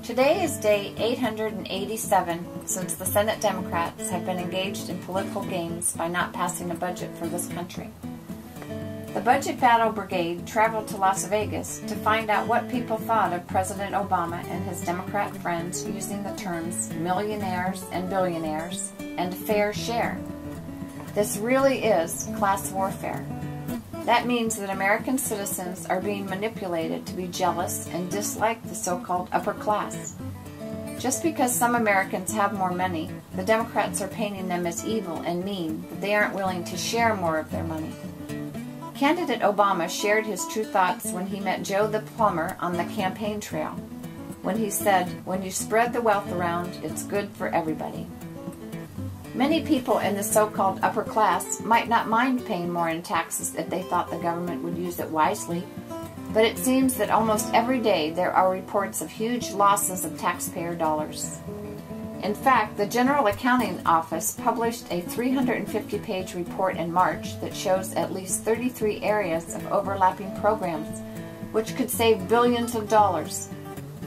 Today is day 887 since the Senate Democrats have been engaged in political games by not passing a budget for this country. The Budget Battle Brigade traveled to Las Vegas to find out what people thought of President Obama and his Democrat friends using the terms millionaires and billionaires and fair share. This really is class warfare. That means that American citizens are being manipulated to be jealous and dislike the so-called upper class. Just because some Americans have more money, the Democrats are painting them as evil and mean, that they aren't willing to share more of their money. Candidate Obama shared his true thoughts when he met Joe the plumber on the campaign trail, when he said, "When you spread the wealth around, it's good for everybody." Many people in the so-called upper class might not mind paying more in taxes if they thought the government would use it wisely, but it seems that almost every day there are reports of huge losses of taxpayer dollars. In fact, the General Accounting Office published a 350-page report in March that shows at least 33 areas of overlapping programs, which could save billions of dollars.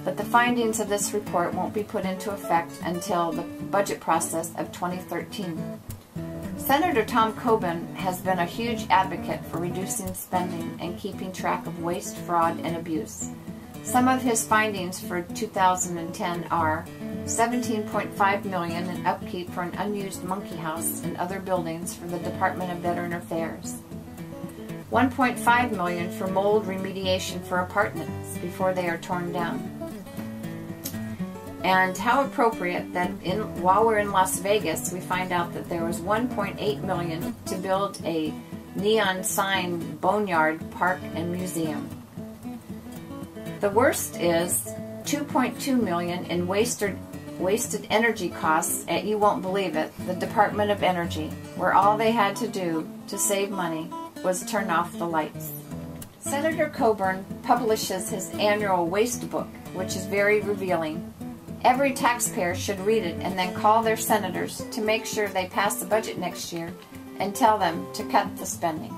But the findings of this report won't be put into effect until the budget process of 2013. Senator Tom Coburn has been a huge advocate for reducing spending and keeping track of waste, fraud, and abuse. Some of his findings for 2010 are $17.5 million in upkeep for an unused monkey house and other buildings for the Department of Veteran Affairs, $1.5 million for mold remediation for apartments before they are torn down. And how appropriate that while we're in Las Vegas, we find out that there was $1.8 million to build a neon sign boneyard, park, and museum. The worst is $2.2 million in wasted energy costs at, you won't believe it, the Department of Energy, where all they had to do to save money was turn off the lights. Senator Coburn publishes his annual waste book, which is very revealing. Every taxpayer should read it and then call their senators to make sure they pass the budget next year and tell them to cut the spending.